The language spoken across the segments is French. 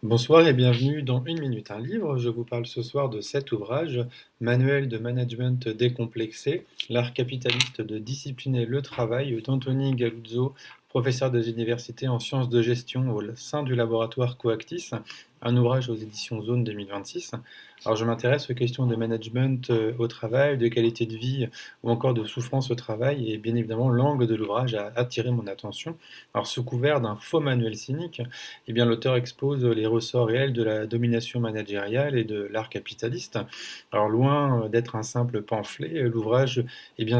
Bonsoir et bienvenue dans Une minute un livre. Je vous parle ce soir de cet ouvrage, Manuel de management décomplexé, l'art capitaliste de discipliner le travail d'Anthony Galuzzo, professeur des universités en sciences de gestion au sein du laboratoire Coactis, un ouvrage aux éditions Zone 2026. Alors je m'intéresse aux questions de management au travail, de qualité de vie ou encore de souffrance au travail et bien évidemment l'angle de l'ouvrage a attiré mon attention. Alors sous couvert d'un faux manuel cynique, eh bien, l'auteur expose les ressorts réels de la domination managériale et de l'art capitaliste. Alors, loin d'être un simple pamphlet, l'ouvrage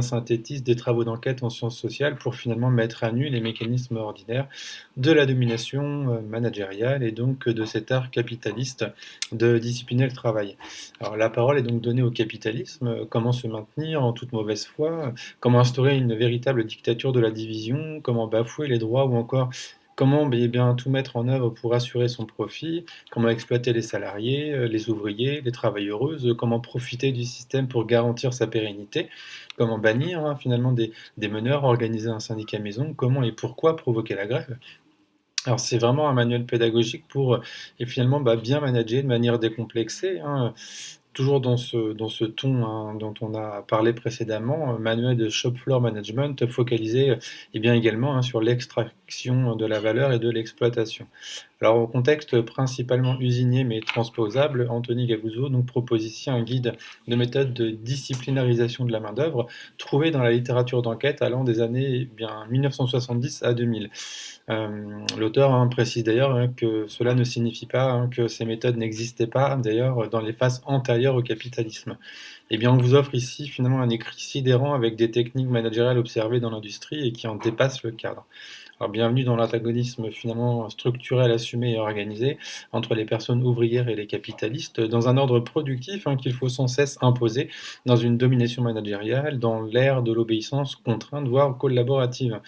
synthétise des travaux d'enquête en sciences sociales pour finalement mettre à nu les mécanismes ordinaires de la domination managériale et donc de cet art capitaliste de discipliner le travail. Alors, la parole est donc donnée au capitalisme, comment se maintenir en toute mauvaise foi, comment instaurer une véritable dictature de la division, comment bafouer les droits ou encore comment tout mettre en œuvre pour assurer son profit, comment exploiter les salariés, les ouvriers, les travailleuses, comment profiter du système pour garantir sa pérennité, comment bannir finalement des meneurs, organiser un syndicat maison, comment et pourquoi provoquer la grève. Alors c'est vraiment un manuel pédagogique pour et finalement bien manager de manière décomplexée, hein. Toujours dans ce ton dont on a parlé précédemment, manuel de shop floor management focalisé également sur l'extraction de la valeur et de l'exploitation. Alors au contexte principalement usinier mais transposable, Anthony Gabuzzo donc propose ici un guide de méthode de disciplinarisation de la main-d'œuvre trouvé dans la littérature d'enquête allant des années 1970 à 2000. L'auteur précise d'ailleurs que cela ne signifie pas que ces méthodes n'existaient pas d'ailleurs dans les phases antérieures au capitalisme. Eh bien, on vous offre ici finalement un écrit sidérant avec des techniques managériales observées dans l'industrie et qui en dépassent le cadre. Alors, bienvenue dans l'antagonisme finalement structurel, assumé et organisé entre les personnes ouvrières et les capitalistes, dans un ordre productif qu'il faut sans cesse imposer dans une domination managériale, dans l'ère de l'obéissance contrainte, voire collaborative.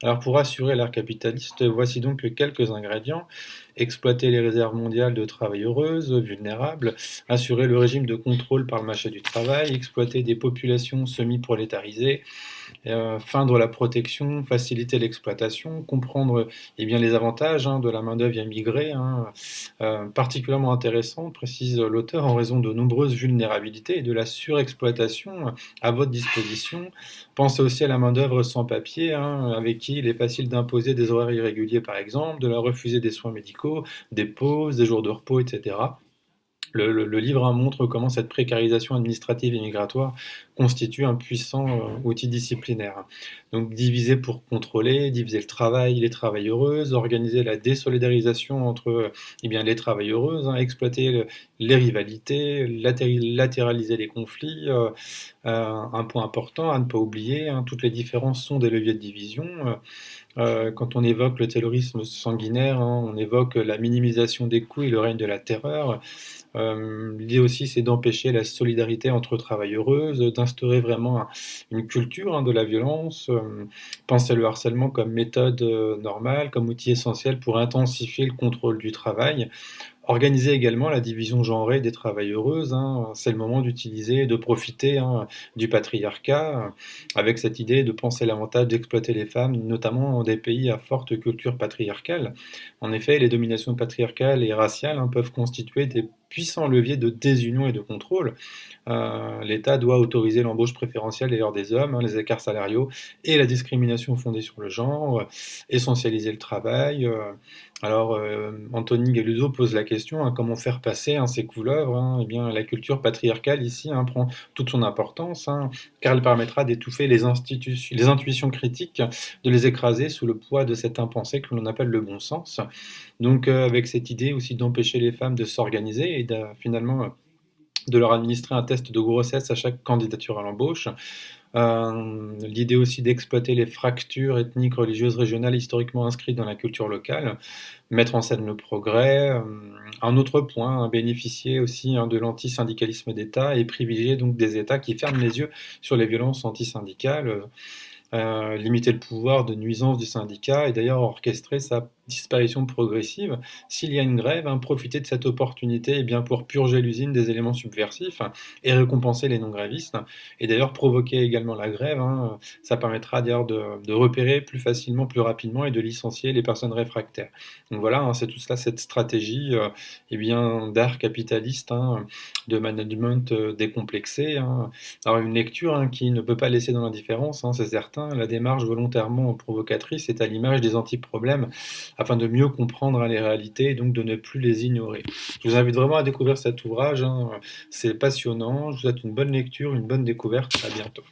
Alors pour assurer l'art capitaliste, voici donc quelques ingrédients. Exploiter les réserves mondiales de travailleuses vulnérables, assurer le régime de contrôle par le marché du travail, exploiter des populations semi-prolétarisées, feindre la protection, faciliter l'exploitation, comprendre les avantages de la main-d'œuvre immigrée, particulièrement intéressant, précise l'auteur, en raison de nombreuses vulnérabilités et de la surexploitation à votre disposition. Pensez aussi à la main-d'œuvre sans papier, avec qui il est facile d'imposer des horaires irréguliers, par exemple, de leur refuser des soins médicaux, des pauses, des jours de repos, etc. Le livre montre comment cette précarisation administrative et migratoire constitue un puissant outil disciplinaire. Donc diviser pour contrôler, diviser le travail, les travailleuses, organiser la désolidarisation entre les travailleuses, exploiter les rivalités, latéraliser les conflits. Un point important à ne pas oublier, toutes les différences sont des leviers de division. Quand on évoque le terrorisme sanguinaire, on évoque la minimisation des coûts et le règne de la terreur. L'idée aussi, c'est d'empêcher la solidarité entre travailleuses, d'instaurer vraiment une culture de la violence, penser le harcèlement comme méthode normale, comme outil essentiel pour intensifier le contrôle du travail. Organiser également la division genrée des travailleuses, c'est le moment d'utiliser et de profiter du patriarcat, avec cette idée de penser l'avantage d'exploiter les femmes, notamment dans des pays à forte culture patriarcale. En effet, les dominations patriarcales et raciales peuvent constituer des puissants leviers de désunion et de contrôle. L'État doit autoriser l'embauche préférentielle d'ailleurs des hommes, les écarts salariaux et la discrimination fondée sur le genre, essentialiser le travail. Alors, Anthony Galuzzo pose la question, comment faire passer ces couleuvres, eh bien, la culture patriarcale ici prend toute son importance, car elle permettra d'étouffer les intuitions critiques, de les écraser sous le poids de cet impensé que l'on appelle le bon sens. Donc, avec cette idée aussi d'empêcher les femmes de s'organiser et finalement de leur administrer un test de grossesse à chaque candidature à l'embauche. L'idée aussi d'exploiter les fractures ethniques, religieuses, régionales historiquement inscrites dans la culture locale, mettre en scène le progrès. Un autre point, bénéficier aussi de l'antisyndicalisme d'État et privilégier donc des États qui ferment les yeux sur les violences antisyndicales. Limiter le pouvoir de nuisance du syndicat et d'ailleurs orchestrer sa disparition progressive. S'il y a une grève, profitez de cette opportunité pour purger l'usine des éléments subversifs et récompenser les non-grévistes. Et d'ailleurs, provoquer également la grève, ça permettra d'ailleurs de repérer plus facilement, plus rapidement et de licencier les personnes réfractaires. Donc voilà, c'est tout cela, cette stratégie d'art capitaliste, de management décomplexé. Alors une lecture qui ne peut pas laisser dans l'indifférence, c'est certain. La démarche volontairement provocatrice est à l'image des anti-problèmes afin de mieux comprendre les réalités et donc de ne plus les ignorer. Je vous invite vraiment à découvrir cet ouvrage, c'est passionnant. Je vous souhaite une bonne lecture, une bonne découverte. À bientôt.